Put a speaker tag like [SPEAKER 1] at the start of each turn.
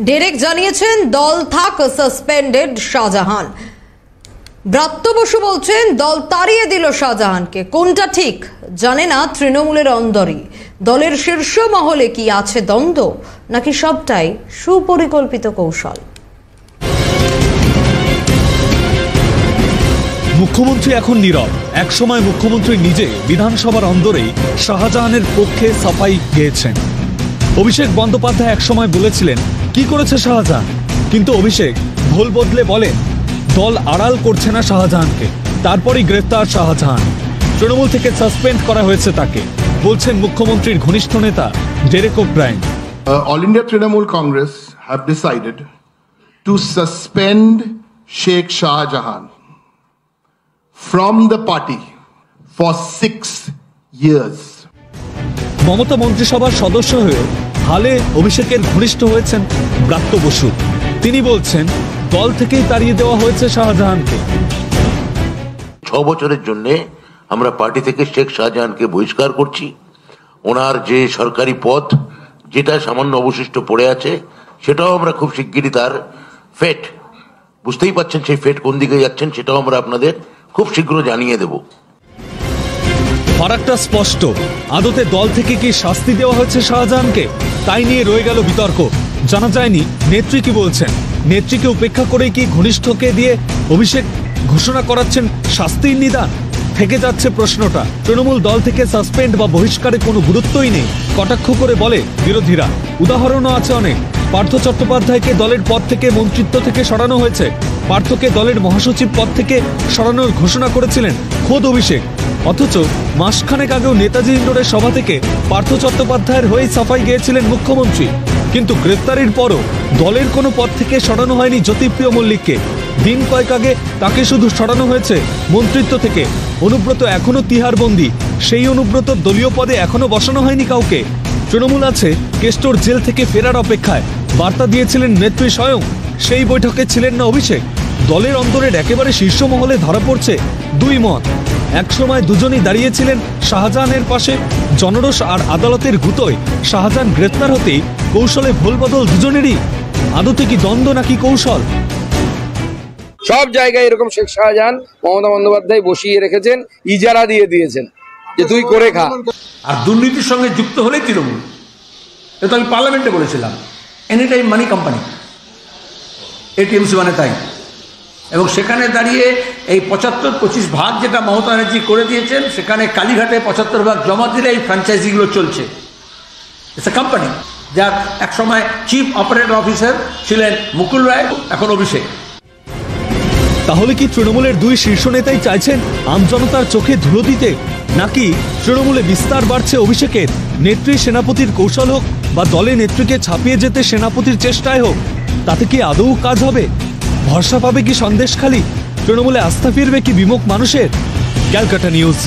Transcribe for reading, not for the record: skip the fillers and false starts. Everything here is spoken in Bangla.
[SPEAKER 1] ডেরেক জানিয়েছেন দল থাক সাসপেন্ডেড শাহজাহান। ব্রাত্য বসু বলছেন দল তাড়িয়ে দিল শাহজাহানকে। কোনটা ঠিক জানে না তৃণমূলের অন্দরই। দলের শীর্ষ মহলে কি আছে দ্বন্দ্ব, নাকি সবটাই সুপরিকল্পিত কৌশল?
[SPEAKER 2] মুখ্যমন্ত্রী এখন নীরব। একসময় মুখ্যমন্ত্রী নিজে বিধানসভার অন্দরেই শাহজাহানের পক্ষে সাফাই গেয়েছেন। অভিষেক বন্দ্যোপাধ্যায় একসময় বলেছিলেন কি করেছে শাহজাহান, কিন্তু অভিষেক ভুল বদলে বলেন দল আড়াল করছে না শাহজাহানকে। তারপরই গ্রেফতার শাহজাহান, তৃণমূল থেকে সাসপেন্ড করা হয়েছে তাকে, বলছেন মুখ্যমন্ত্রীর ঘনিষ্ঠ নেতা Derek O'Brien.
[SPEAKER 3] All India Trinamool Congress have decided to suspend Sheikh Shah Jahan from the party for 6 years.
[SPEAKER 2] Mamata মন্ত্রিসভার সদস্য হয়ে হালে অভিষেকের ঘনিষ্ঠ হয়েছেন ব্রাত্য বসু। তিনি বলছেন দল থেকেই তাড়িয়ে দেওয়া হয়েছে শাহজাহানকে।
[SPEAKER 4] 6 বছরের জন্য আমরা পার্টি থেকে শেখ শাহজাহানকে বহিষ্কার করছি। ওনার যে সরকারি পদ যেটা সামান্য অবশিষ্ট পড়ে আছে, সেটাও আমরা খুব শিগগিরই তার ফেট, বুঝতেই পাচ্ছেন সেই ফেট কোন দিকে যাচ্ছেন, সেটাও আমরা আপনাদের খুব শীঘ্র জানিয়ে দেব।
[SPEAKER 2] ফারাকটা স্পষ্ট, আদতে দল থেকে কি শাস্তি দেওয়া হচ্ছে শাহজাহানকে, তাই নিয়ে রয়ে গেল বিতর্ক। জানা যায়নি নেত্রী কি বলছেন। নেত্রীকে উপেক্ষা করে কি ঘনিষ্ঠকে দিয়ে অভিষেক ঘোষণা করাচ্ছেন শাস্তির নিদান? থেকে যাচ্ছে প্রশ্নটা। তৃণমূল দল থেকে সাসপেন্ড বা বহিষ্কারে কোনো গুরুত্বই নেই, কটাক্ষ করে বলে বিরোধীরা। উদাহরণও আছে অনেক। পার্থ চট্টোপাধ্যায়কে দলের পদ থেকে মন্ত্রিত্ব থেকে সরানো হয়েছে। পার্থকে দলের মহাসচিব পদ থেকে সরানোর ঘোষণা করেছিলেন খোদ অভিষেক। অথচ মাসখানেক আগেও নেতাজি ইন্ডোরের সভা থেকে পার্থ চট্টোপাধ্যায়ের হয়েই সাফাই গিয়েছিলেন মুখ্যমন্ত্রী। কিন্তু গ্রেফতারির পরও দলের কোনো পদ থেকে সরানো হয়নি জ্যোতিপ্রিয় মল্লিককে। দিন কয়েক আগে তাকে শুধু সরানো হয়েছে মন্ত্রিত্ব থেকে। অনুব্রত এখনো তিহারবন্দি, সেই অনুব্রত দলীয় পদে এখনো বসানো হয়নি কাউকে। তৃণমূল আছে কেষ্টর জেল থেকে ফেরার অপেক্ষায়। বার্তা দিয়েছিলেন নেত্রী স্বয়ং, সেই বৈঠকে ছিলেন না অভিষেক। দলের অন্তরের একেবারে শীর্ষ মহলে ধরা পড়ছে দুই মত। একসময় দুজনই দাঁড়িয়েছিলেন শাহজাহানের পাশে। জনরোষ আর আদালতের গুতোয় শাহজাহান গ্রেফতার হতেই কৌশলে ভুলবদল দুজনেরই। আদতে কি দ্বন্দ্ব নাকি কৌশল?
[SPEAKER 5] সব জায়গায় এরকম শেখ শাহজাহান মমতা বন্দ্যোপাধ্যায় বসিয়ে রেখেছেন, ইজারা দিয়ে দিয়েছেন যে তুই করে খা।
[SPEAKER 6] আর দুর্নীতির সঙ্গে যুক্ত হলেই তৃণমূল। এটা আমি পার্লামেন্টে বলেছিলাম, এনি টাইম মানি কোম্পানি, এটিএমসি মানে তাই। এবং সেখানে দাঁড়িয়ে এই 75-25 ভাগ যেটা মমতা ব্যানার্জি করে দিয়েছেন, সেখানে কালীঘাটে 75 ভাগ জমা দিলে এই ফ্র্যাঞ্চাইজিগুলো চলছে। ইটস এ কোম্পানি যার একসময় চিফ অপারেটর অফিসার ছিলেন মুকুল রায়, এখন অভিষেক।
[SPEAKER 2] তাহলে কি তৃণমূলের দুই শীর্ষ নেতাই চাইছেন আমজনতার চোখে ধুলো দিতে, নাকি তৃণমূলে বিস্তার বাড়ছে অভিষেকের? নেত্রী সেনাপতির কৌশল হোক বা দলে নেত্রীকে ছাপিয়ে যেতে সেনাপতির চেষ্টায় হোক, তাতে কি আদৌ কাজ হবে? ভরসা পাবে কি সন্দেশখালী? তৃণমূলে আস্থা ফিরবে কি বিমুখ মানুষের? ক্যালকাটা নিউজ।